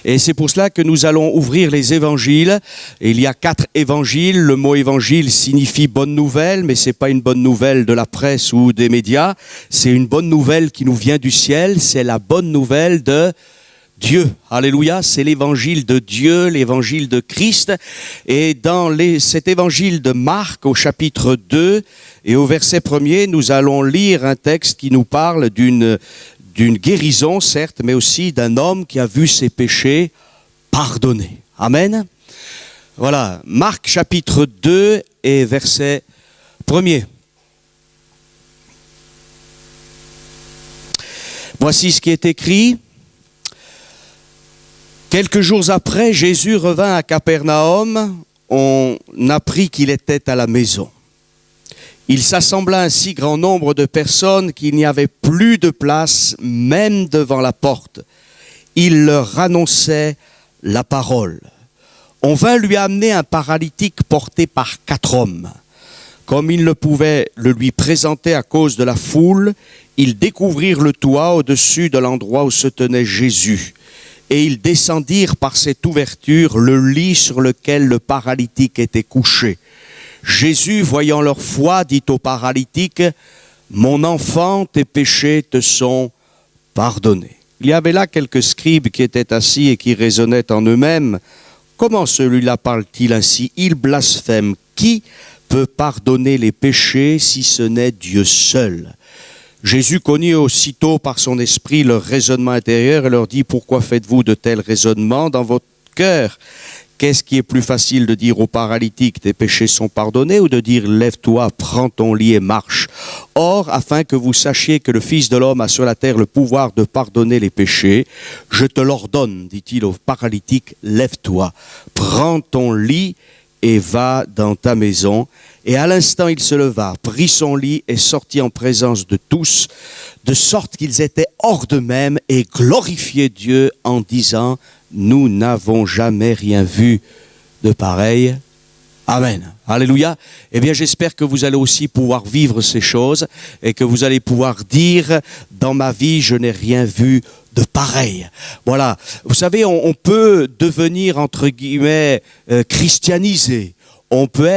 Et c'est pour cela que nous allons ouvrir les évangiles. Et il y a 4 évangiles. Le mot évangile signifie bonne nouvelle, mais c'est pas une bonne nouvelle de la presse ou des médias. C'est une bonne nouvelle qui nous vient du ciel. C'est la bonne nouvelle de Dieu. Alléluia, c'est l'évangile de Dieu, l'évangile de Christ. Et dans cet évangile de Marc, au chapitre 2 et au verset 1er, nous allons lire un texte qui nous parle d'une guérison, certes, mais aussi d'un homme qui a vu ses péchés pardonnés. Amen. Voilà, Marc chapitre 2 et verset 1er. Voici ce qui est écrit. Quelques jours après, Jésus revint à Capernaum. On apprit qu'il était à la maison. Il s'assembla un si grand nombre de personnes qu'il n'y avait plus de place, même devant la porte. Il leur annonçait la parole. On vint lui amener un paralytique porté par 4 hommes. Comme ils ne pouvaient le lui présenter à cause de la foule, ils découvrirent le toit au-dessus de l'endroit où se tenait Jésus. Et ils descendirent par cette ouverture le lit sur lequel le paralytique était couché. Jésus, voyant leur foi, dit au paralytique, « Mon enfant, tes péchés te sont pardonnés. » Il y avait là quelques scribes qui étaient assis et qui raisonnaient en eux-mêmes. « Comment celui-là parle-t-il ainsi? Il blasphème. Qui peut pardonner les péchés si ce n'est Dieu seul ?» Jésus connut aussitôt par son esprit leur raisonnement intérieur et leur dit « Pourquoi faites-vous de tels raisonnements dans votre cœur ? Qu'est-ce qui est plus facile de dire au paralytique « Tes péchés sont pardonnés » ou de dire « Lève-toi, prends ton lit et marche » ? Or, afin que vous sachiez que le Fils de l'homme a sur la terre le pouvoir de pardonner les péchés, je te l'ordonne, dit-il au paralytique, « Lève-toi, prends ton lit et va dans ta maison. » Et à l'instant, il se leva, prit son lit et sortit en présence de tous, de sorte qu'ils étaient hors d'eux-mêmes et glorifiaient Dieu en disant « Nous n'avons jamais rien vu de pareil. » Amen. Alléluia. Eh bien, j'espère que vous allez aussi pouvoir vivre ces choses et que vous allez pouvoir dire « Dans ma vie, je n'ai rien vu de pareil. » Voilà. Vous savez, on peut devenir, entre guillemets, christianisé. On peut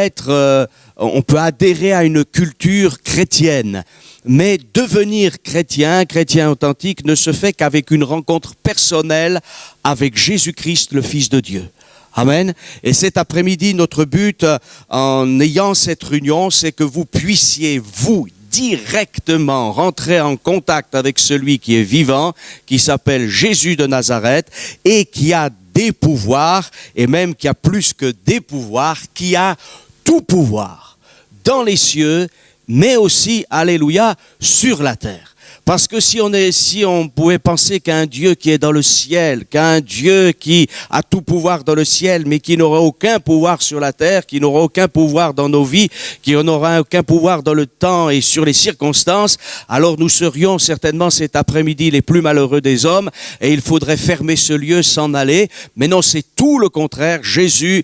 adhérer à une culture chrétienne. Mais devenir chrétien authentique, ne se fait qu'avec une rencontre personnelle avec Jésus-Christ, le Fils de Dieu. Amen. Et cet après-midi, notre but en ayant cette réunion, c'est que vous puissiez, vous, directement rentrer en contact avec celui qui est vivant, qui s'appelle Jésus de Nazareth et qui a des pouvoirs, et même qui a plus que des pouvoirs, qui a tout pouvoir dans les cieux, mais aussi, alléluia, sur la terre. Parce que si on pouvait penser qu'un Dieu qui est dans le ciel, qu'un Dieu qui a tout pouvoir dans le ciel, mais qui n'aura aucun pouvoir sur la terre, qui n'aura aucun pouvoir dans nos vies, qui n'aura aucun pouvoir dans le temps et sur les circonstances, alors nous serions certainement cet après-midi les plus malheureux des hommes et il faudrait fermer ce lieu, s'en aller. Mais non, c'est tout le contraire. Jésus,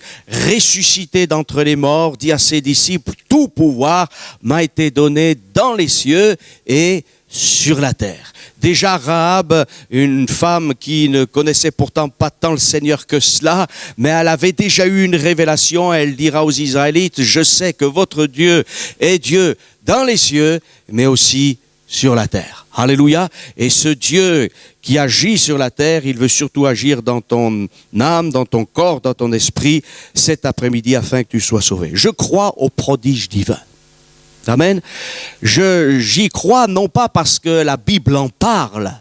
ressuscité d'entre les morts, dit à ses disciples, tout pouvoir m'a été donné dans les cieux et sur la terre. Déjà Rahab, une femme qui ne connaissait pourtant pas tant le Seigneur que cela, mais elle avait déjà eu une révélation. Elle dira aux Israélites, je sais que votre Dieu est Dieu dans les cieux, mais aussi sur la terre. Alléluia. Et ce Dieu qui agit sur la terre, il veut surtout agir dans ton âme, dans ton corps, dans ton esprit, cet après-midi afin que tu sois sauvé. Je crois au prodige divin. Amen. J'y crois non pas parce que la Bible en parle.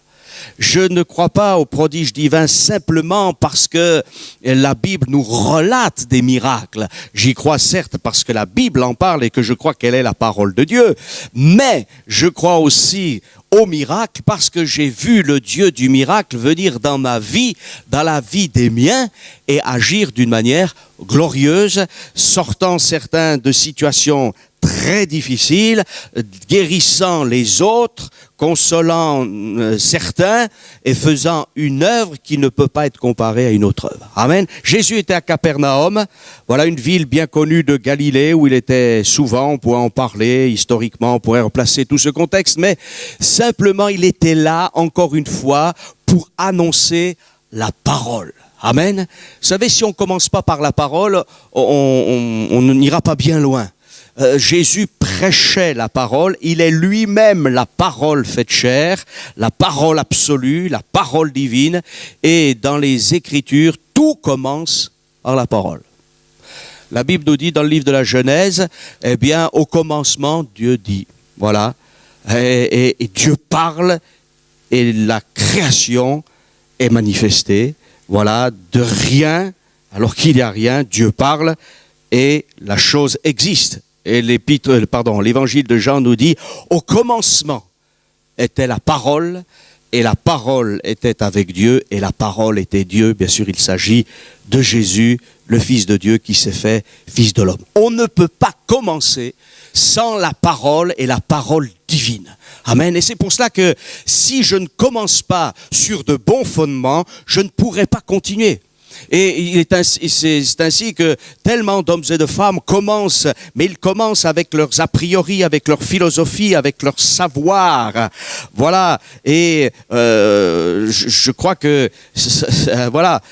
Je ne crois pas au prodige divin simplement parce que la Bible nous relate des miracles. J'y crois certes parce que la Bible en parle et que je crois qu'elle est la parole de Dieu. Mais je crois aussi au miracle parce que j'ai vu le Dieu du miracle venir dans ma vie, dans la vie des miens et agir d'une manière glorieuse, sortant certains de situations très difficile, guérissant les autres, consolant certains et faisant une œuvre qui ne peut pas être comparée à une autre œuvre. Amen. Jésus était à Capernaum, voilà une ville bien connue de Galilée où il était souvent, on pourrait en parler historiquement, on pourrait replacer tout ce contexte, mais simplement il était là, encore une fois, pour annoncer la parole. Amen. Vous savez, si on ne commence pas par la parole, on n'ira pas bien loin. Jésus prêchait la parole, il est lui-même la parole faite chair, la parole absolue, la parole divine, et dans les Écritures, tout commence par la parole. La Bible nous dit dans le livre de la Genèse, eh bien, au commencement, Dieu dit, voilà, et Dieu parle, et la création est manifestée, voilà, de rien, alors qu'il n'y a rien, Dieu parle, et la chose existe. Et l'évangile de Jean nous dit, au commencement était la parole, et la parole était avec Dieu, et la parole était Dieu. Bien sûr, il s'agit de Jésus, le Fils de Dieu qui s'est fait Fils de l'homme. On ne peut pas commencer sans la parole et la parole divine. Amen. Et c'est pour cela que si je ne commence pas sur de bons fondements, je ne pourrai pas continuer. Et c'est ainsi que tellement d'hommes et de femmes commencent, mais ils commencent avec leurs a priori, avec leur philosophie, avec leur savoir. Voilà. Et je crois que voilà,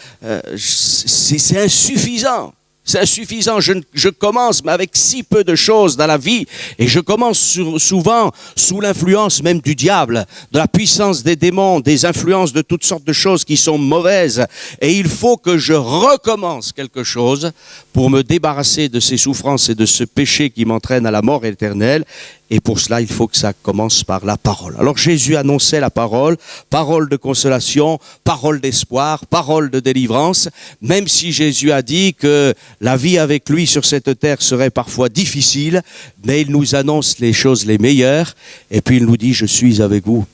c'est insuffisant. C'est insuffisant, je commence, mais avec si peu de choses dans la vie, et je commence souvent sous l'influence même du diable, de la puissance des démons, des influences de toutes sortes de choses qui sont mauvaises, et il faut que je recommence quelque chose pour me débarrasser de ces souffrances et de ce péché qui m'entraîne à la mort éternelle. Et pour cela, il faut que ça commence par la parole. Alors Jésus annonçait la parole, parole de consolation, parole d'espoir, parole de délivrance, même si Jésus a dit que la vie avec lui sur cette terre serait parfois difficile, mais il nous annonce les choses les meilleures, et puis il nous dit, je suis avec vous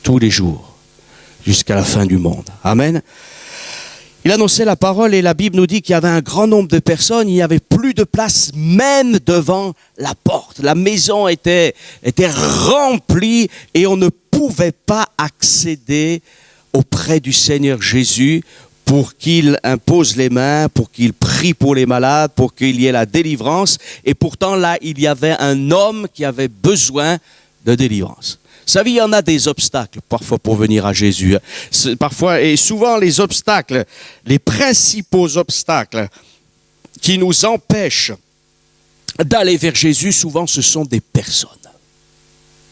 tous les jours, jusqu'à la fin du monde. Amen. Il annonçait la parole et la Bible nous dit qu'il y avait un grand nombre de personnes, il n'y avait plus de place même devant la porte. La maison était remplie et on ne pouvait pas accéder auprès du Seigneur Jésus pour qu'il impose les mains, pour qu'il prie pour les malades, pour qu'il y ait la délivrance. Et pourtant là, il y avait un homme qui avait besoin de délivrance. Vous savez, il y en a des obstacles parfois pour venir à Jésus. Parfois, et souvent les obstacles, les principaux obstacles qui nous empêchent d'aller vers Jésus, souvent ce sont des personnes.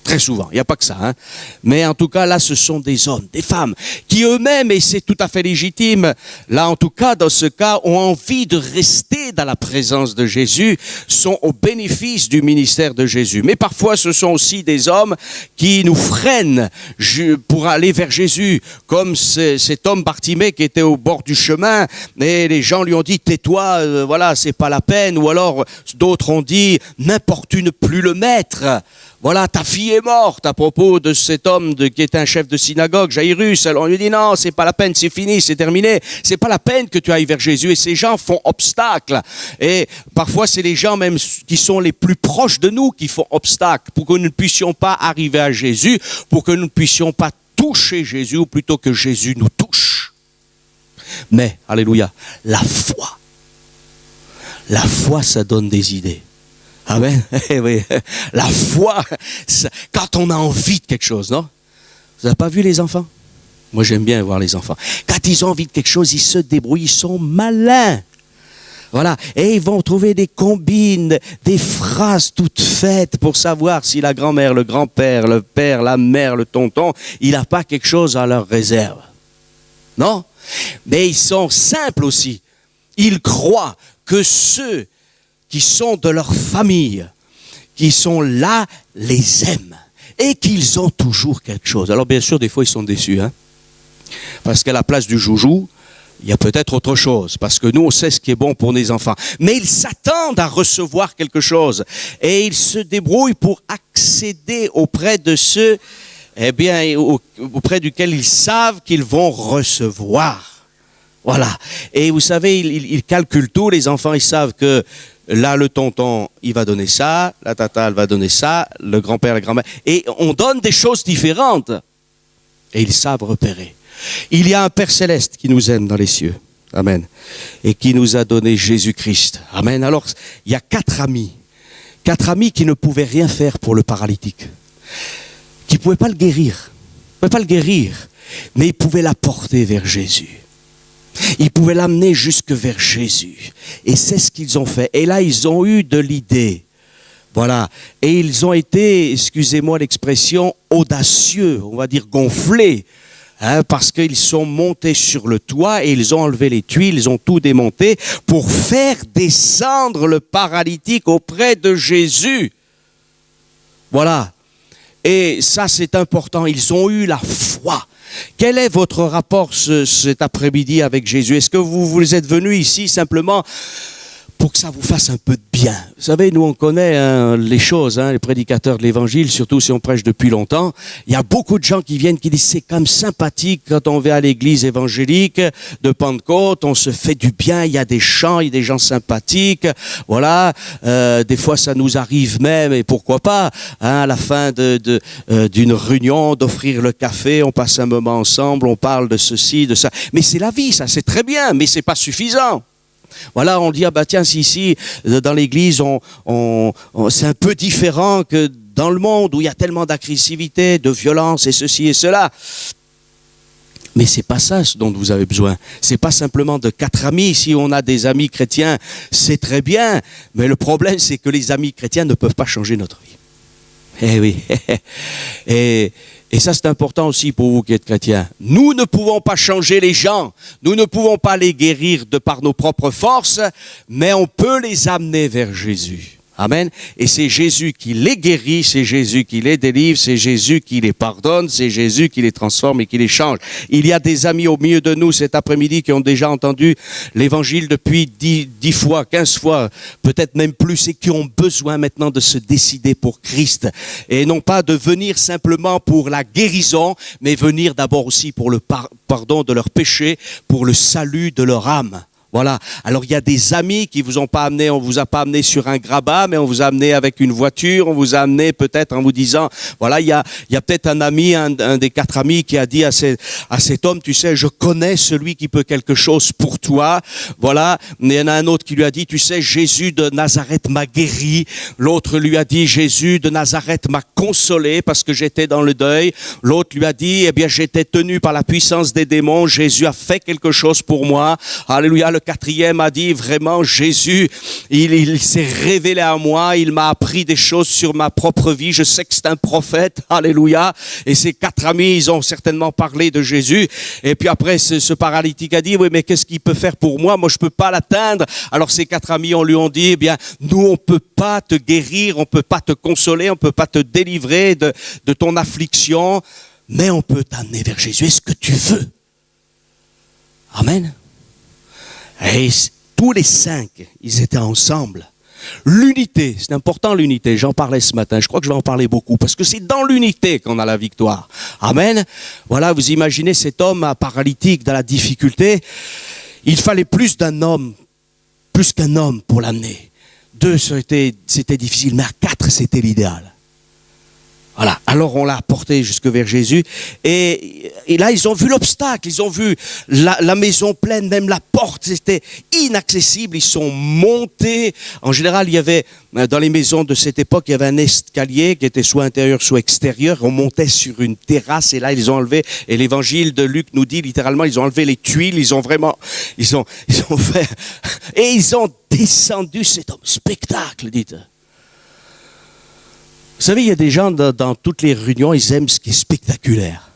Très souvent, il n'y a pas que ça, hein. Mais en tout cas, là, ce sont des hommes, des femmes, qui eux-mêmes, et c'est tout à fait légitime, là, en tout cas, dans ce cas, ont envie de rester dans la présence de Jésus, sont au bénéfice du ministère de Jésus. Mais parfois, ce sont aussi des hommes qui nous freinent pour aller vers Jésus, comme cet homme Bartimée qui était au bord du chemin, et les gens lui ont dit, tais-toi, voilà, c'est pas la peine, ou alors d'autres ont dit, n'importune plus le maître. Voilà, ta fille est morte, à propos de cet homme qui était un chef de synagogue, Jairus. Alors on lui dit non, c'est pas la peine, c'est fini, c'est terminé. C'est pas la peine que tu ailles vers Jésus. Et ces gens font obstacle. Et parfois c'est les gens même qui sont les plus proches de nous qui font obstacle pour que nous ne puissions pas arriver à Jésus, pour que nous ne puissions pas toucher Jésus, ou plutôt que Jésus nous touche. Mais, alléluia, la foi, ça donne des idées. Amen. Oui. La foi, quand on a envie de quelque chose, non? Vous n'avez pas vu les enfants? Moi, j'aime bien voir les enfants. Quand ils ont envie de quelque chose, ils se débrouillent, ils sont malins. Voilà. Et ils vont trouver des combines, des phrases toutes faites pour savoir si la grand-mère, le grand-père, le père, la mère, le tonton, il n'a pas quelque chose à leur réserve. Non? Mais ils sont simples aussi. Ils croient que ceux qui sont de leur famille, qui sont là, les aiment, et qu'ils ont toujours quelque chose. Alors bien sûr, des fois, ils sont déçus, hein, parce qu'à la place du joujou, il y a peut-être autre chose, parce que nous, on sait ce qui est bon pour les enfants. Mais ils s'attendent à recevoir quelque chose, et ils se débrouillent pour accéder auprès de ceux, eh bien, auprès duquel ils savent qu'ils vont recevoir. Voilà. Et vous savez, ils calculent tout, les enfants, ils savent que là, le tonton, il va donner ça, la tata, elle va donner ça, le grand-père, la grand-mère. Et on donne des choses différentes. Et ils savent repérer. Il y a un Père Céleste qui nous aime dans les cieux. Amen. Et qui nous a donné Jésus-Christ. Amen. Alors, il y a 4 amis. 4 amis qui ne pouvaient rien faire pour le paralytique. Qui ne pouvaient pas le guérir. Ils ne pouvaient pas le guérir. Mais ils pouvaient l'apporter vers Jésus. Ils pouvaient l'amener jusque vers Jésus. Et c'est ce qu'ils ont fait. Et là, ils ont eu de l'idée. Voilà. Et ils ont été, excusez-moi l'expression, audacieux, on va dire gonflés. Parce qu'ils sont montés sur le toit et ils ont enlevé les tuiles, ils ont tout démonté pour faire descendre le paralytique auprès de Jésus. Voilà. Et ça, c'est important. Ils ont eu la foi. Quel est votre rapport cet après-midi avec Jésus? Est-ce que vous êtes venus ici simplement pour que ça vous fasse un peu de bien? Vous savez, nous on connaît les choses, les prédicateurs de l'évangile, surtout si on prêche depuis longtemps. Il y a beaucoup de gens qui viennent, qui disent c'est quand même sympathique quand on va à l'église évangélique de Pentecôte, on se fait du bien, il y a des chants, il y a des gens sympathiques, voilà. Des fois ça nous arrive même, et pourquoi pas, à la fin d'une réunion, d'offrir le café, on passe un moment ensemble, on parle de ceci, de ça. Mais c'est la vie, ça, c'est très bien, mais c'est pas suffisant. Voilà, on dit, ah bah tiens, si ici, dans l'église, c'est un peu différent que dans le monde où il y a tellement d'agressivité, de violence et ceci et cela. Mais c'est pas ça ce dont vous avez besoin. C'est pas simplement de 4 amis. Si on a des amis chrétiens, c'est très bien. Mais le problème, c'est que les amis chrétiens ne peuvent pas changer notre vie. Eh oui. Et ça, c'est important aussi pour vous qui êtes chrétiens. Nous ne pouvons pas changer les gens. Nous ne pouvons pas les guérir de par nos propres forces, mais on peut les amener vers Jésus. Amen. Et c'est Jésus qui les guérit, c'est Jésus qui les délivre, c'est Jésus qui les pardonne, c'est Jésus qui les transforme et qui les change. Il y a des amis au milieu de nous cet après-midi qui ont déjà entendu l'évangile depuis 10 fois, 15 fois, peut-être même plus, et qui ont besoin maintenant de se décider pour Christ. Et non pas de venir simplement pour la guérison, mais venir d'abord aussi pour le pardon de leurs péchés, pour le salut de leur âme. Voilà. Alors il y a des amis qui vous ont pas amené, on vous a pas amené sur un grabat, mais on vous a amené avec une voiture, on vous a amené peut-être en vous disant, voilà, il y a peut-être un ami, un des 4 amis qui a dit à cet homme, tu sais, je connais celui qui peut quelque chose pour toi. Voilà. Mais il y en a un autre qui lui a dit, tu sais, Jésus de Nazareth m'a guéri. L'autre lui a dit, Jésus de Nazareth m'a consolé parce que j'étais dans le deuil. L'autre lui a dit, eh bien, j'étais tenu par la puissance des démons. Jésus a fait quelque chose pour moi. Alléluia. Le 4e a dit vraiment Jésus, il s'est révélé à moi, il m'a appris des choses sur ma propre vie, je sais que c'est un prophète, alléluia. Et ces 4 amis, ils ont certainement parlé de Jésus. Et puis après, ce paralytique a dit, oui, mais qu'est-ce qu'il peut faire pour moi? Moi, je peux pas l'atteindre. Alors ces 4 amis, on lui ont dit, eh bien, nous, on peut pas te guérir, on peut pas te consoler, on peut pas te délivrer de ton affliction, mais on peut t'amener vers Jésus. Est-ce que tu veux? Amen. Et tous les 5, ils étaient ensemble. L'unité, c'est important l'unité, j'en parlais ce matin, je crois que je vais en parler beaucoup, parce que c'est dans l'unité qu'on a la victoire. Amen. Voilà, vous imaginez cet homme paralytique dans la difficulté, il fallait plus qu'un homme pour l'amener. 2, c'était difficile, mais à 4, c'était l'idéal. Voilà. Alors on l'a porté jusque vers Jésus et là ils ont vu l'obstacle, ils ont vu la maison pleine, même la porte c'était inaccessible, ils sont montés. En général il y avait dans les maisons de cette époque il y avait un escalier qui était soit intérieur soit extérieur, on montait sur une terrasse et là ils ont enlevé, et l'évangile de Luc nous dit littéralement ils ont enlevé les tuiles, ils ont fait et ils ont descendu cet homme, spectacle dites. Vous savez, il y a des gens dans toutes les réunions, ils aiment ce qui est spectaculaire.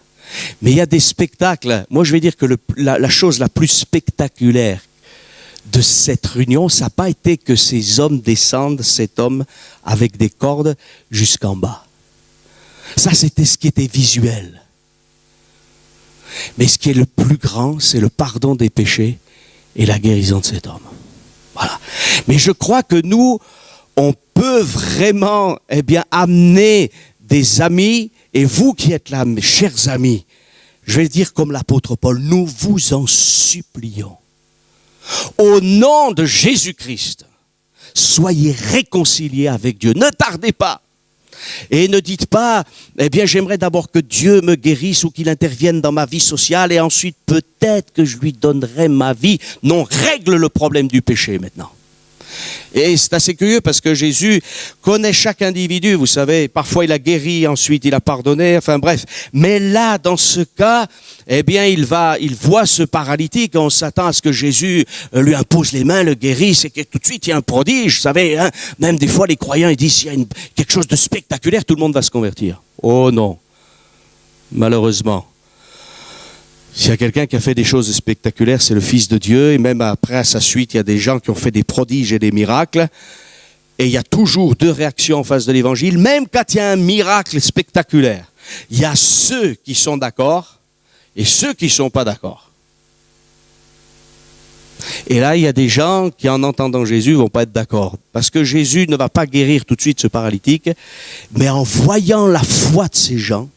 Mais il y a des spectacles. Moi, je vais dire que la chose la plus spectaculaire de cette réunion, ça n'a pas été que ces hommes descendent, cet homme, avec des cordes jusqu'en bas. Ça, c'était ce qui était visuel. Mais ce qui est le plus grand, c'est le pardon des péchés et la guérison de cet homme. Voilà. Mais je crois que nous, on peut vraiment amener des amis, et vous qui êtes là, mes chers amis, je vais dire comme l'apôtre Paul, nous vous en supplions. Au nom de Jésus-Christ, soyez réconciliés avec Dieu. Ne tardez pas. Et ne dites pas, j'aimerais d'abord que Dieu me guérisse ou qu'il intervienne dans ma vie sociale et ensuite peut-être que je lui donnerai ma vie. Non, règle le problème du péché maintenant. Et c'est assez curieux parce que Jésus connaît chaque individu, vous savez, parfois il a guéri, ensuite il a pardonné, enfin bref. Mais là, dans ce cas, eh bien, il voit ce paralytique, on s'attend à ce que Jésus lui impose les mains, le guérisse, et que tout de suite il y a un prodige, vous savez, hein, même des fois les croyants ils disent s'il y a quelque chose de spectaculaire, tout le monde va se convertir. Oh non, malheureusement. S'il y a quelqu'un qui a fait des choses spectaculaires, c'est le Fils de Dieu. Et même après, à sa suite, il y a des gens qui ont fait des prodiges et des miracles. Et il y a toujours deux réactions en face de l'Évangile. Même quand il y a un miracle spectaculaire, il y a ceux qui sont d'accord et ceux qui ne sont pas d'accord. Et là, il y a des gens qui, en entendant Jésus, ne vont pas être d'accord. Parce que Jésus ne va pas guérir tout de suite ce paralytique. Mais en voyant la foi de ces gens,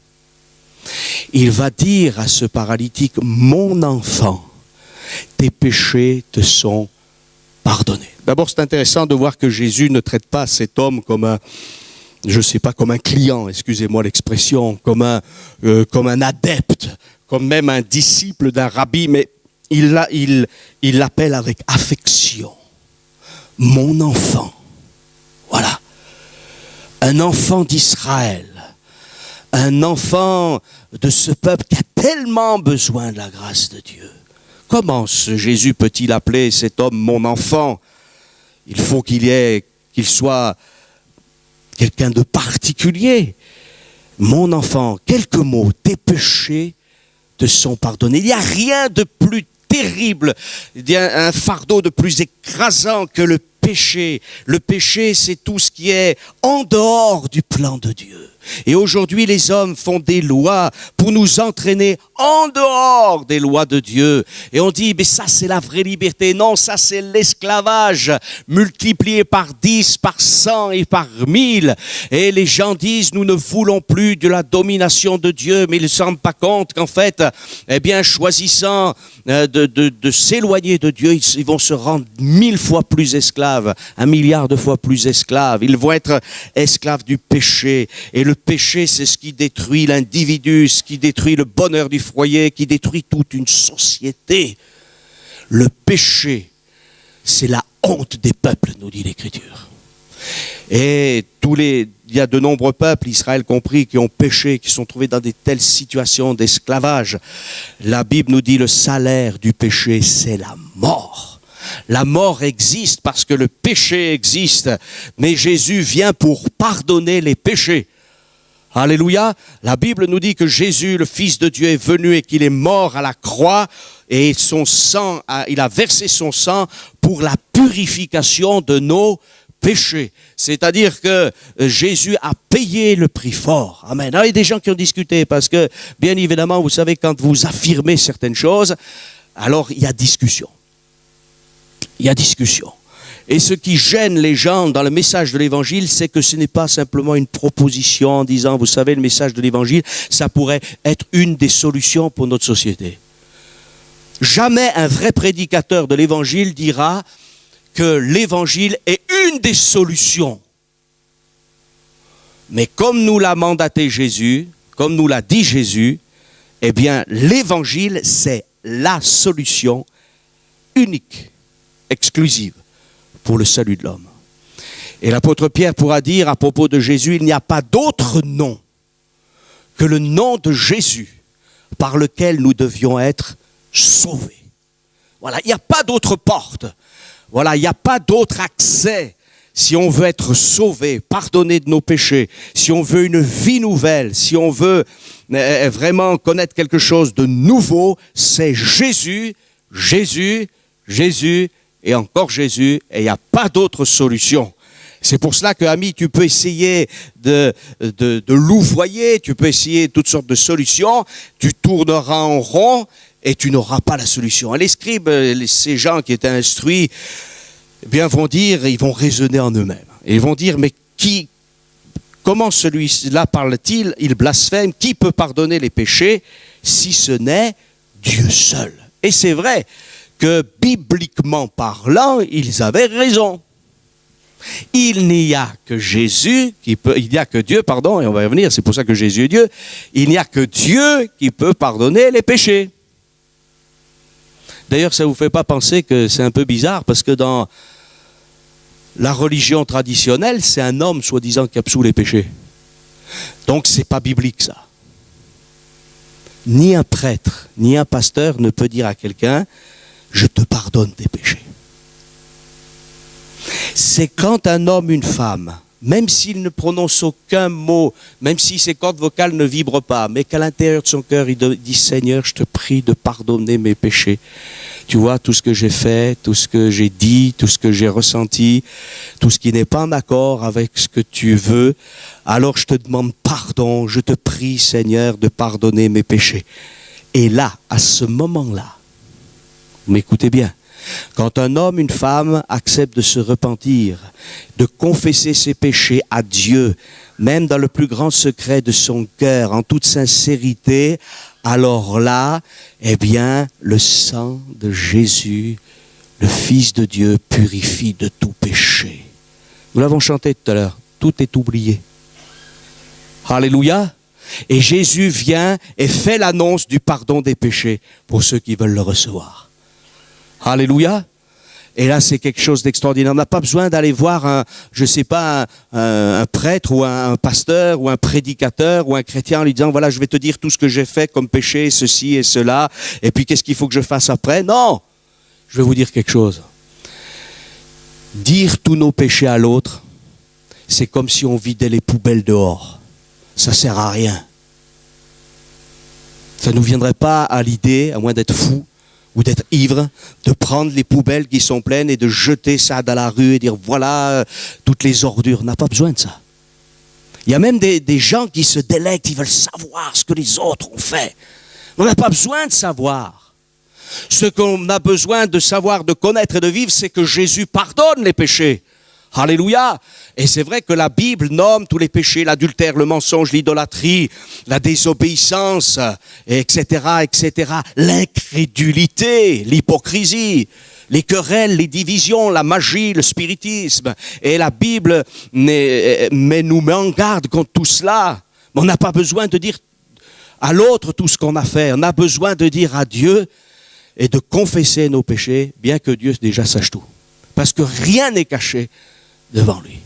il va dire à ce paralytique, mon enfant, tes péchés te sont pardonnés. D'abord, c'est intéressant de voir que Jésus ne traite pas cet homme comme un, je ne sais pas, comme un client, excusez-moi l'expression, comme un adepte, comme même un disciple d'un rabbi, mais il l'appelle avec affection. Mon enfant. Voilà. Un enfant d'Israël. Un enfant de ce peuple qui a tellement besoin de la grâce de Dieu. Comment ce Jésus peut-il appeler cet homme mon enfant? Il faut qu'il soit quelqu'un de particulier. Mon enfant, quelques mots, tes péchés te sont pardonnés. Il n'y a rien de plus terrible, il y a un fardeau de plus écrasant que le péché. Le péché, c'est tout ce qui est en dehors du plan de Dieu. Et aujourd'hui, les hommes font des lois pour nous entraîner en dehors des lois de Dieu. Et on dit, mais ça c'est la vraie liberté. Non, ça c'est l'esclavage multiplié par 10, par 100 et par 1000. Et les gens disent, nous ne voulons plus de la domination de Dieu, mais ils ne se rendent pas compte qu'en fait, eh bien, choisissant de s'éloigner de Dieu, ils vont se rendre 1000 fois plus esclaves, 1 milliard de fois plus esclaves. Ils vont être esclaves du péché. Et le péché, c'est ce qui détruit l'individu, ce qui détruit le bonheur du foyer, qui détruit toute une société. Le péché, c'est la honte des peuples, nous dit l'Écriture. Et il y a de nombreux peuples, Israël compris, qui ont péché, qui sont trouvés dans de telles situations d'esclavage. La Bible nous dit le salaire du péché, c'est la mort. La mort existe parce que le péché existe, mais Jésus vient pour pardonner les péchés. Alléluia. La Bible nous dit que Jésus, le Fils de Dieu, est venu et qu'il est mort à la croix et son sang, il a versé son sang pour la purification de nos péchés. C'est-à-dire que Jésus a payé le prix fort. Amen. Il y a des gens qui ont discuté parce que, bien évidemment, vous savez, quand vous affirmez certaines choses, alors il y a discussion. Il y a discussion. Et ce qui gêne les gens dans le message de l'Évangile, c'est que ce n'est pas simplement une proposition en disant, vous savez, le message de l'Évangile, ça pourrait être une des solutions pour notre société. Jamais un vrai prédicateur de l'Évangile dira que l'Évangile est une des solutions. Mais comme nous l'a mandaté Jésus, comme nous l'a dit Jésus, eh bien, l'Évangile, c'est la solution unique, exclusive, pour le salut de l'homme. Et l'apôtre Pierre pourra dire à propos de Jésus, il n'y a pas d'autre nom que le nom de Jésus par lequel nous devions être sauvés. Voilà, il n'y a pas d'autre porte. Voilà, il n'y a pas d'autre accès si on veut être sauvé, pardonné de nos péchés, si on veut une vie nouvelle, si on veut vraiment connaître quelque chose de nouveau, c'est Jésus, Jésus, Jésus, et encore Jésus, et il n'y a pas d'autre solution. C'est pour cela que, ami, tu peux essayer de louvoyer, tu peux essayer toutes sortes de solutions, tu tourneras en rond et tu n'auras pas la solution. Et les scribes, ces gens qui étaient instruits, eh bien, vont dire, ils vont raisonner en eux-mêmes. Et ils vont dire, mais comment celui-là parle-t-il? Il blasphème. Qui peut pardonner les péchés si ce n'est Dieu seul? Et c'est vrai que bibliquement parlant, ils avaient raison. Il n'y a que Jésus il n'y a que Dieu, pardon, et on va y revenir, c'est pour ça que Jésus est Dieu. Il n'y a que Dieu qui peut pardonner les péchés. D'ailleurs, ça ne vous fait pas penser que c'est un peu bizarre, parce que dans La religion traditionnelle, c'est un homme soi-disant qui absout les péchés. Donc c'est pas biblique ça. Ni un prêtre, ni un pasteur ne peut dire à quelqu'un « je te pardonne tes péchés ». C'est quand un homme, une femme, même s'il ne prononce aucun mot, même si ses cordes vocales ne vibrent pas, mais qu'à l'intérieur de son cœur, il dit « Seigneur, je te prie de pardonner mes péchés ». Tu vois, tout ce que j'ai fait, tout ce que j'ai dit, tout ce que j'ai ressenti, tout ce qui n'est pas en accord avec ce que tu veux, alors je te demande pardon, je te prie, Seigneur, de pardonner mes péchés. Et là, à ce moment-là, m'écoutez bien, quand un homme, une femme accepte de se repentir, de confesser ses péchés à Dieu, même dans le plus grand secret de son cœur, en toute sincérité, alors là, eh bien, le sang de Jésus, le Fils de Dieu, purifie de tout péché. Nous l'avons chanté tout à l'heure, tout est oublié. Alléluia. Et Jésus vient et fait l'annonce du pardon des péchés pour ceux qui veulent le recevoir. Alléluia. Et là, c'est quelque chose d'extraordinaire. On n'a pas besoin d'aller voir un prêtre ou un pasteur ou un prédicateur ou un chrétien en lui disant, voilà, je vais te dire tout ce que j'ai fait comme péché, ceci et cela, et puis qu'est-ce qu'il faut que je fasse après? Non! Je vais vous dire quelque chose. Dire tous nos péchés à l'autre, c'est comme si on vidait les poubelles dehors. Ça sert à rien. Ça ne nous viendrait pas à l'idée, à moins d'être fou, ou d'être ivre, de prendre les poubelles qui sont pleines et de jeter ça dans la rue et dire voilà toutes les ordures. On n'a pas besoin de ça. Il y a même des gens qui se délectent, ils veulent savoir ce que les autres ont fait. On n'a pas besoin de savoir. Ce qu'on a besoin de savoir, de connaître et de vivre, c'est que Jésus pardonne les péchés. Alléluia. Et c'est vrai que la Bible nomme tous les péchés, l'adultère, le mensonge, l'idolâtrie, la désobéissance, etc., etc., l'incrédulité, l'hypocrisie, les querelles, les divisions, la magie, le spiritisme. Et la Bible nous met en garde contre tout cela. Mais on n'a pas besoin de dire à l'autre tout ce qu'on a fait. On a besoin de dire à Dieu et de confesser nos péchés, bien que Dieu déjà sache tout. Parce que rien n'est caché devant lui.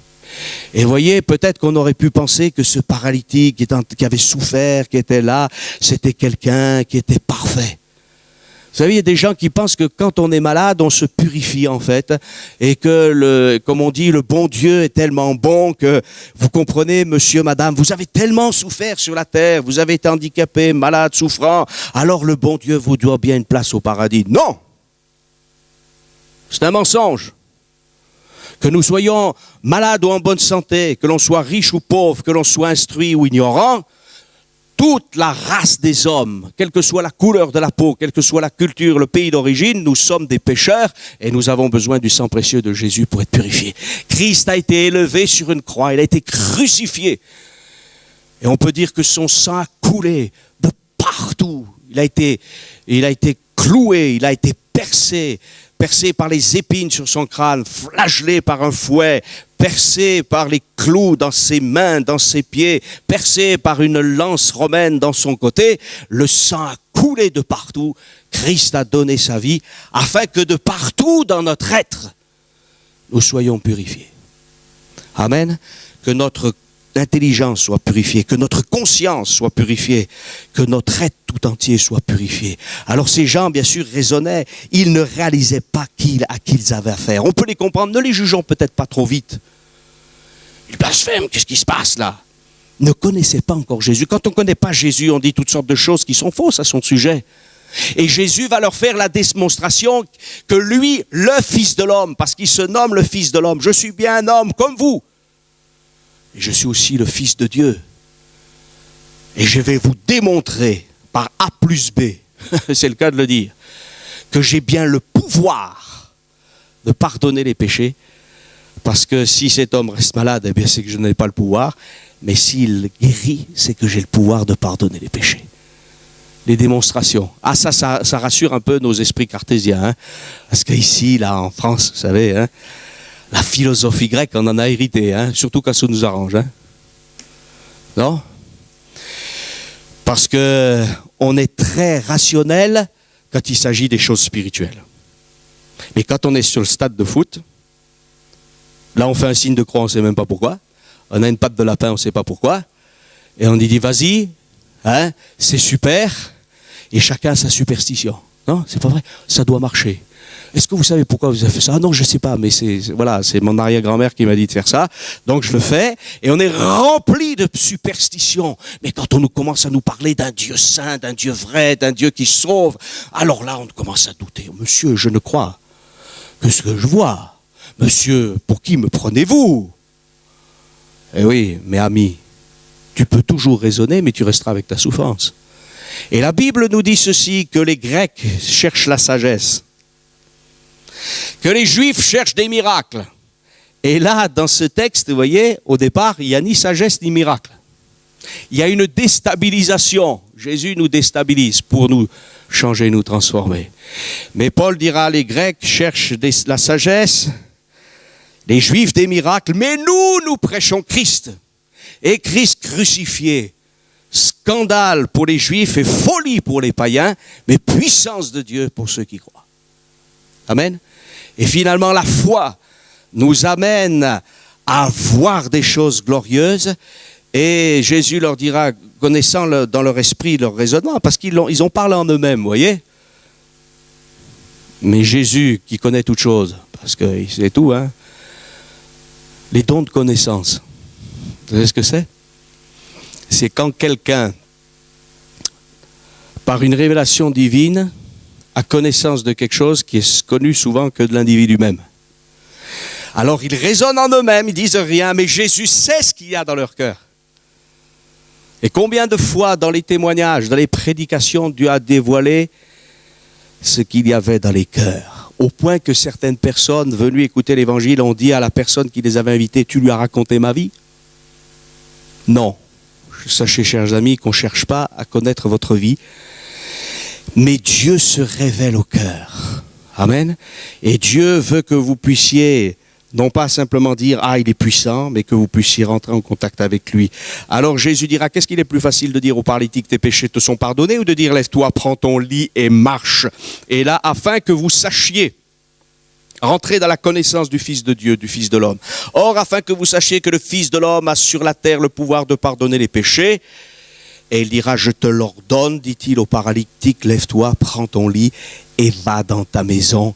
Et voyez, peut-être qu'on aurait pu penser que ce paralytique qui avait souffert, qui était là, c'était quelqu'un qui était parfait. Vous savez, il y a des gens qui pensent que quand on est malade, on se purifie en fait, et que, comme on dit, le bon Dieu est tellement bon que, vous comprenez, monsieur, madame, vous avez tellement souffert sur la terre, vous avez été handicapé, malade, souffrant, alors le bon Dieu vous doit bien une place au paradis. Non! C'est un mensonge. Que nous soyons malades ou en bonne santé, que l'on soit riche ou pauvre, que l'on soit instruit ou ignorant, toute la race des hommes, quelle que soit la couleur de la peau, quelle que soit la culture, le pays d'origine, nous sommes des pécheurs et nous avons besoin du sang précieux de Jésus pour être purifiés. Christ a été élevé sur une croix, il a été crucifié. Et on peut dire que son sang a coulé de partout. Il a été cloué, il a été percé par les épines sur son crâne, flagellé par un fouet, percé par les clous dans ses mains, dans ses pieds, percé par une lance romaine dans son côté. Le sang a coulé de partout. Christ a donné sa vie afin que de partout dans notre être, nous soyons purifiés. Amen. Que notre intelligence soit purifiée, que notre conscience soit purifiée, que notre être tout entier soit purifié. Alors ces gens, bien sûr, raisonnaient, ils ne réalisaient pas à qui ils avaient affaire. On peut les comprendre, ne les jugeons peut-être pas trop vite. Ils blasphèment, qu'est-ce qui se passe là? Ils ne connaissaient pas encore Jésus. Quand on ne connaît pas Jésus, on dit toutes sortes de choses qui sont fausses à son sujet. Et Jésus va leur faire la démonstration que lui, le Fils de l'homme, parce qu'il se nomme le Fils de l'homme, je suis bien un homme comme vous. Et je suis aussi le Fils de Dieu. Et je vais vous démontrer par A plus B, c'est le cas de le dire, que j'ai bien le pouvoir de pardonner les péchés. Parce que si cet homme reste malade, eh bien c'est que je n'ai pas le pouvoir. Mais s'il guérit, c'est que j'ai le pouvoir de pardonner les péchés. Les démonstrations. Ah ça rassure un peu nos esprits cartésiens. Hein, parce qu'ici, là en France, vous savez, hein, la philosophie grecque, on en a hérité, hein, surtout quand ça nous arrange. Hein. Non? Parce qu'on est très rationnel quand il s'agit des choses spirituelles. Mais quand on est sur le stade de foot, Là, on fait un signe de croix, on ne sait même pas pourquoi. On a une patte de lapin, on ne sait pas pourquoi. Et on dit, vas-y, hein, c'est super. Et chacun a sa superstition. Non, c'est pas vrai. Ça doit marcher. Est-ce que vous savez pourquoi vous avez fait ça? Ah non, je ne sais pas, mais c'est mon arrière-grand-mère qui m'a dit de faire ça. Donc je le fais. Et on est rempli de superstitions. Mais quand on nous commence à nous parler d'un Dieu saint, d'un Dieu vrai, d'un Dieu qui sauve, alors là, on commence à douter. Monsieur, je ne crois que ce que je vois. Monsieur, pour qui me prenez-vous? Eh oui, mais ami, tu peux toujours raisonner, mais tu resteras avec ta souffrance. Et la Bible nous dit ceci, que les Grecs cherchent la sagesse, que les Juifs cherchent des miracles. Et là, dans ce texte, vous voyez, au départ, il n'y a ni sagesse ni miracle. Il y a une déstabilisation. Jésus nous déstabilise pour nous changer, nous transformer. Mais Paul dira, les Grecs cherchent la sagesse, les Juifs des miracles, mais nous prêchons Christ. Et Christ crucifié. Scandale pour les Juifs et folie pour les païens, mais puissance de Dieu pour ceux qui croient. Amen. Et finalement, la foi nous amène à voir des choses glorieuses. Et Jésus leur dira, connaissant dans leur esprit, leur raisonnement, parce qu'ils ont parlé en eux-mêmes, vous voyez. Mais Jésus, qui connaît toutes choses, parce qu'il sait tout, hein, les dons de connaissance, vous savez ce que c'est? C'est quand quelqu'un, par une révélation divine, a connaissance de quelque chose qui est connu souvent que de l'individu même. Alors ils raisonnent en eux-mêmes, ils disent rien, mais Jésus sait ce qu'il y a dans leur cœur. Et combien de fois dans les témoignages, dans les prédications, Dieu a dévoilé ce qu'il y avait dans les cœurs. Au point que certaines personnes venues écouter l'évangile ont dit à la personne qui les avait invités, tu lui as raconté ma vie? Non. Sachez, chers amis, qu'on ne cherche pas à connaître votre vie, mais Dieu se révèle au cœur. Amen. Et Dieu veut que vous puissiez, non pas simplement dire « Ah, il est puissant », mais que vous puissiez rentrer en contact avec lui. Alors Jésus dira, qu'est-ce qu'il est plus facile de dire aux paralytiques « Tes péchés te sont pardonnés » ou de dire « Lève-toi, prends ton lit et marche ». Et là, afin que vous sachiez, rentrez dans la connaissance du Fils de Dieu, du Fils de l'homme. Or, afin que vous sachiez que le Fils de l'homme a sur la terre le pouvoir de pardonner les péchés, et il dira, je te l'ordonne, dit-il au paralytique, lève-toi, prends ton lit et va dans ta maison.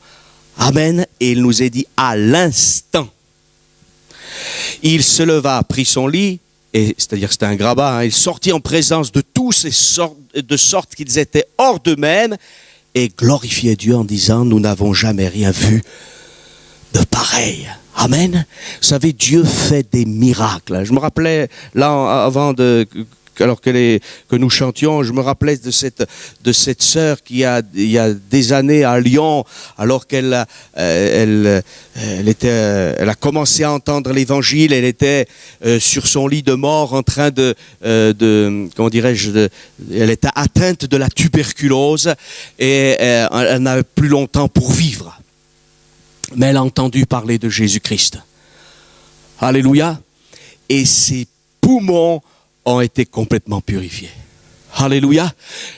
Amen. Et il nous est dit, à l'instant, il se leva, prit son lit, et c'est-à-dire c'était un grabat, hein, il sortit en présence de tous, de sorte qu'ils étaient hors d'eux-mêmes, et glorifiait Dieu en disant, nous n'avons jamais rien vu de pareil. Amen. Vous savez, Dieu fait des miracles. Je me rappelais, là, avant alors que nous chantions, je me rappelais de cette sœur qui il y a des années à Lyon, alors qu'elle a commencé à entendre l'évangile, elle était sur son lit de mort en train comment dirais-je, elle était atteinte de la tuberculose et elle n'avait plus longtemps pour vivre. Mais elle a entendu parler de Jésus-Christ. Alléluia. Et ses poumons ont été complètement purifiés. Alléluia.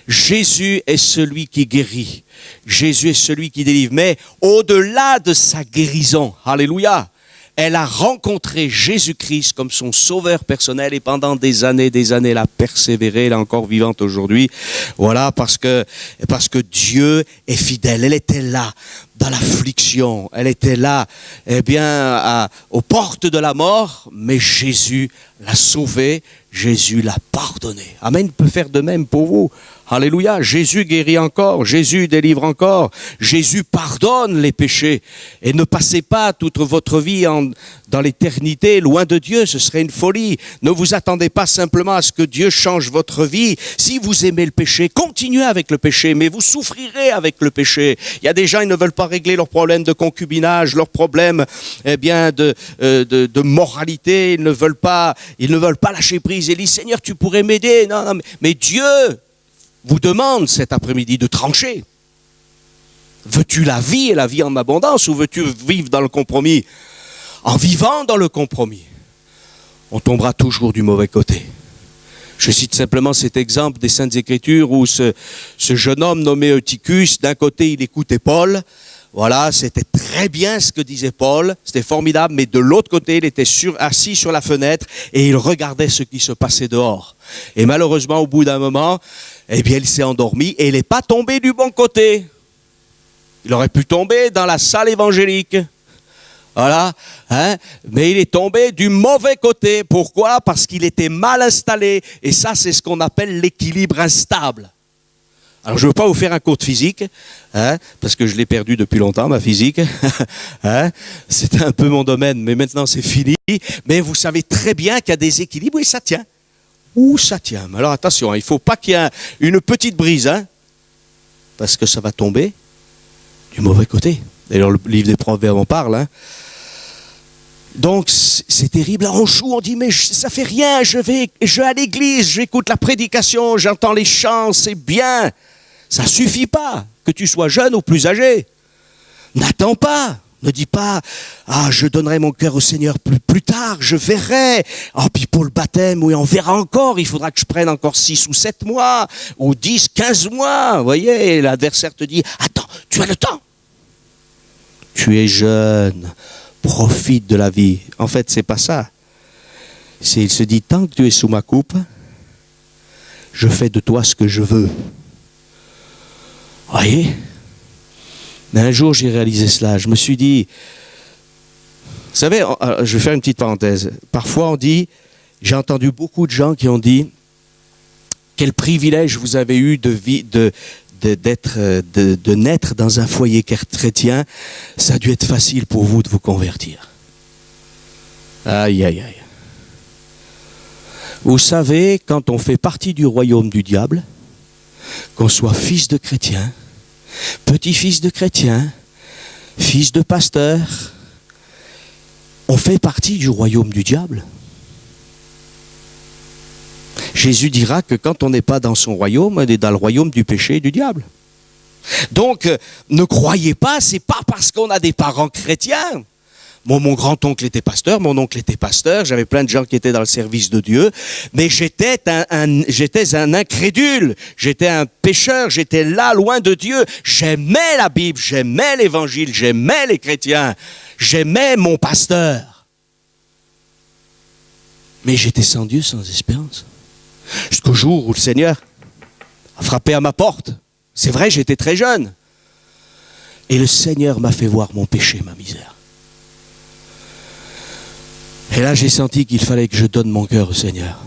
Jésus est celui qui guérit. Jésus est celui qui délivre. Mais au-delà de sa guérison, alléluia, elle a rencontré Jésus-Christ comme son sauveur personnel et pendant des années, elle a persévéré, elle est encore vivante aujourd'hui. Voilà, parce que Dieu est fidèle. Elle était là dans l'affliction, elle était là, eh bien, aux portes de la mort, mais Jésus l'a sauvée, Jésus l'a pardonnée. Amen, il peut faire de même pour vous. Alléluia, Jésus guérit encore, Jésus délivre encore, Jésus pardonne les péchés. Et ne passez pas toute votre vie dans l'éternité loin de Dieu, ce serait une folie. Ne vous attendez pas simplement à ce que Dieu change votre vie. Si vous aimez le péché, continuez avec le péché, mais vous souffrirez avec le péché. Il y a des gens, ils ne veulent pas régler leurs problèmes de concubinage, leurs problèmes de moralité, ils ne veulent pas lâcher prise. Ils disent, Seigneur, tu pourrais m'aider. Non, mais Dieu vous demande cet après-midi de trancher. Veux-tu la vie et la vie en abondance ou veux-tu vivre dans le compromis? En vivant dans le compromis, on tombera toujours du mauvais côté. Je cite simplement cet exemple des Saintes Écritures où ce jeune homme nommé Eutychus, d'un côté il écoutait Paul, Voilà, c'était très bien ce que disait Paul, c'était formidable, mais de l'autre côté, il était assis sur la fenêtre et il regardait ce qui se passait dehors. Et malheureusement, au bout d'un moment, eh bien, il s'est endormi et il n'est pas tombé du bon côté. Il aurait pu tomber dans la salle évangélique. Voilà, hein? Mais il est tombé du mauvais côté. Pourquoi? Parce qu'il était mal installé. Et ça, c'est ce qu'on appelle l'équilibre instable. Alors, je ne veux pas vous faire un cours de physique, hein, parce que je l'ai perdu depuis longtemps, ma physique. Hein, c'était un peu mon domaine, mais maintenant c'est fini. Mais vous savez très bien qu'il y a des équilibres et ça tient. Ouh, ça tient. Mais alors attention, il ne faut pas qu'il y ait une petite brise, hein, parce que ça va tomber du mauvais côté. D'ailleurs, le livre des Proverbes en parle. Hein. Donc, c'est terrible. On joue, on dit, mais ça fait rien, je vais à l'église, j'écoute la prédication, j'entends les chants, c'est bien. Ça suffit pas, que tu sois jeune ou plus âgé. N'attends pas. Ne dis pas, je donnerai mon cœur au Seigneur plus tard, je verrai. Puis pour le baptême, oui, on verra encore. Il faudra que je prenne encore 6 ou 7 mois, ou 10, 15 mois. Vous voyez, l'adversaire te dit, attends, tu as le temps. Tu es jeune, profite de la vie. En fait, c'est pas ça. Il se dit, tant que tu es sous ma coupe, je fais de toi ce que je veux. Vous voyez? Mais un jour, j'ai réalisé cela. Je me suis dit, vous savez, je vais faire une petite parenthèse. Parfois, on dit, j'ai entendu beaucoup de gens qui ont dit, quel privilège vous avez eu de naître dans un foyer chrétien, ça a dû être facile pour vous de vous convertir. Aïe, aïe, aïe. Vous savez, quand on fait partie du royaume du diable, qu'on soit fils de chrétien, petit-fils de chrétien, fils de pasteur, on fait partie du royaume du diable. Jésus dira que quand on n'est pas dans son royaume, on est dans le royaume du péché et du diable. Donc, ne croyez pas, c'est pas parce qu'on a des parents chrétiens. Mon grand-oncle était pasteur, mon oncle était pasteur, j'avais plein de gens qui étaient dans le service de Dieu, mais j'étais un incrédule, j'étais un pécheur, j'étais là, loin de Dieu. J'aimais la Bible, j'aimais l'Évangile, j'aimais les chrétiens, j'aimais mon pasteur. Mais j'étais sans Dieu, sans espérance. Jusqu'au jour où le Seigneur a frappé à ma porte. C'est vrai, j'étais très jeune. Et le Seigneur m'a fait voir mon péché, ma misère. Et là, j'ai senti qu'il fallait que je donne mon cœur au Seigneur.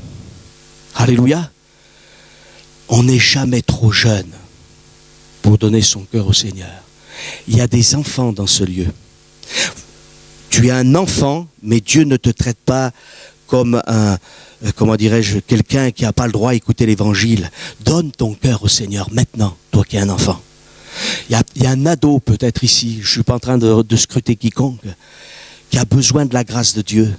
Alléluia. On n'est jamais trop jeune pour donner son cœur au Seigneur. Il y a des enfants dans ce lieu. Tu es un enfant, mais Dieu ne te traite pas comme quelqu'un qui n'a pas le droit d'écouter l'évangile. Donne ton cœur au Seigneur maintenant, toi qui es un enfant. Il y a un ado peut-être ici, je ne suis pas en train de scruter quiconque, qui a besoin de la grâce de Dieu.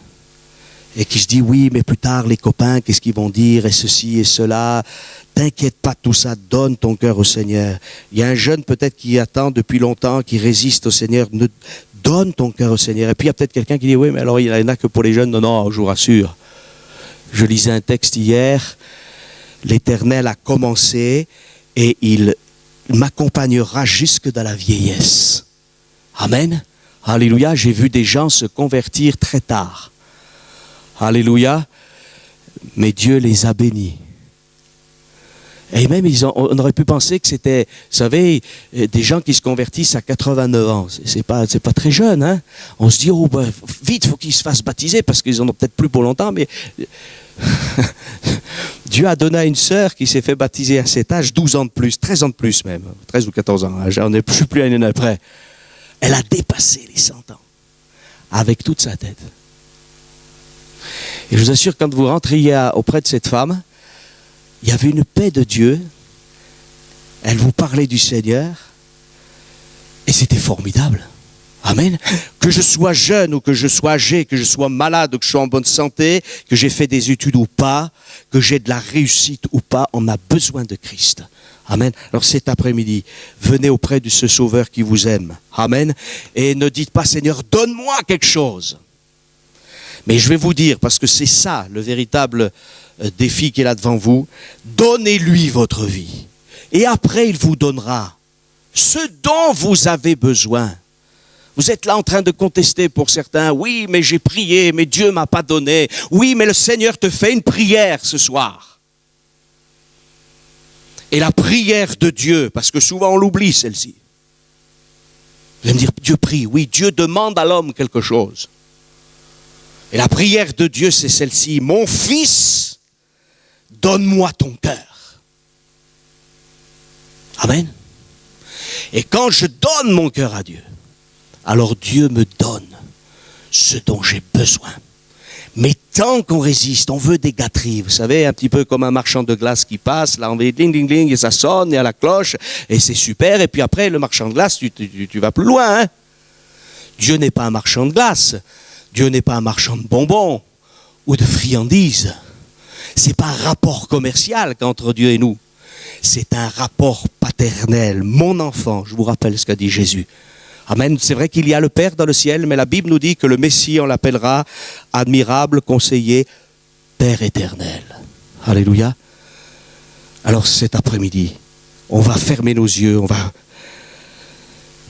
Et qui se dit, oui, mais plus tard, les copains, qu'est-ce qu'ils vont dire, et ceci et cela. T'inquiète pas de tout ça, donne ton cœur au Seigneur. Il y a un jeune peut-être qui attend depuis longtemps, qui résiste au Seigneur. Donne ton cœur au Seigneur. Et puis il y a peut-être quelqu'un qui dit, oui, mais alors il n'y en a que pour les jeunes. Non, je vous rassure. Je lisais un texte hier, l'Éternel a commencé et il m'accompagnera jusque dans la vieillesse. Amen. Alléluia, j'ai vu des gens se convertir très tard. Alléluia, mais Dieu les a bénis. Et même, on aurait pu penser que c'était, vous savez, des gens qui se convertissent à 89 ans. C'est pas très jeune, hein. On se dit, vite, il faut qu'ils se fassent baptiser parce qu'ils en ont peut-être plus pour longtemps, mais Dieu a donné à une sœur qui s'est fait baptiser à cet âge 12 ans de plus, 13 ans de plus même, 13 ou 14 ans. On n'est plus à une année après. Elle a dépassé les 100 ans avec toute sa tête. Et je vous assure, quand vous rentriez auprès de cette femme, il y avait une paix de Dieu. Elle vous parlait du Seigneur. Et c'était formidable. Amen. Que je sois jeune ou que je sois âgé, que je sois malade ou que je sois en bonne santé, que j'ai fait des études ou pas, que j'ai de la réussite ou pas, on a besoin de Christ. Amen. Alors cet après-midi, venez auprès de ce Sauveur qui vous aime. Amen. Et ne dites pas, Seigneur, donne-moi quelque chose. Mais je vais vous dire, parce que c'est ça le véritable défi qui est là devant vous, donnez-lui votre vie. Et après, il vous donnera ce dont vous avez besoin. Vous êtes là en train de contester pour certains. Oui, mais j'ai prié, mais Dieu ne m'a pas donné. Oui, mais le Seigneur te fait une prière ce soir. Et la prière de Dieu, parce que souvent on l'oublie celle-ci. Vous allez me dire, Dieu prie. Oui, Dieu demande à l'homme quelque chose. Et la prière de Dieu, c'est celle-ci. Mon fils, donne-moi ton cœur. Amen. Et quand je donne mon cœur à Dieu, alors Dieu me donne ce dont j'ai besoin. Mais tant qu'on résiste, on veut des gâteries. Vous savez, un petit peu comme un marchand de glace qui passe, là on dit ding ding ding, et ça sonne, et à la cloche, et c'est super. Et puis après, le marchand de glace, tu vas plus loin. Hein? Dieu n'est pas un marchand de glace. Dieu n'est pas un marchand de bonbons ou de friandises. C'est pas un rapport commercial qu'entre Dieu et nous. C'est un rapport paternel. Mon enfant, je vous rappelle ce qu'a dit Jésus. Amen. C'est vrai qu'il y a le Père dans le ciel, mais la Bible nous dit que le Messie, on l'appellera admirable, conseiller, Père éternel. Alléluia. Alors cet après-midi, on va fermer nos yeux, on va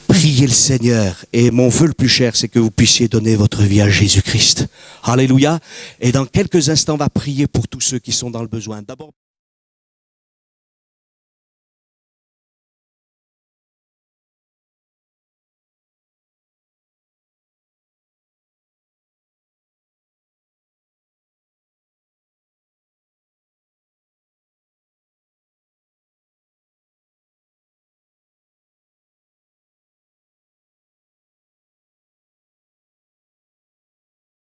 prier le Seigneur. Et mon vœu le plus cher, c'est que vous puissiez donner votre vie à Jésus-Christ. Alléluia. Et dans quelques instants, on va prier pour tous ceux qui sont dans le besoin. D'abord.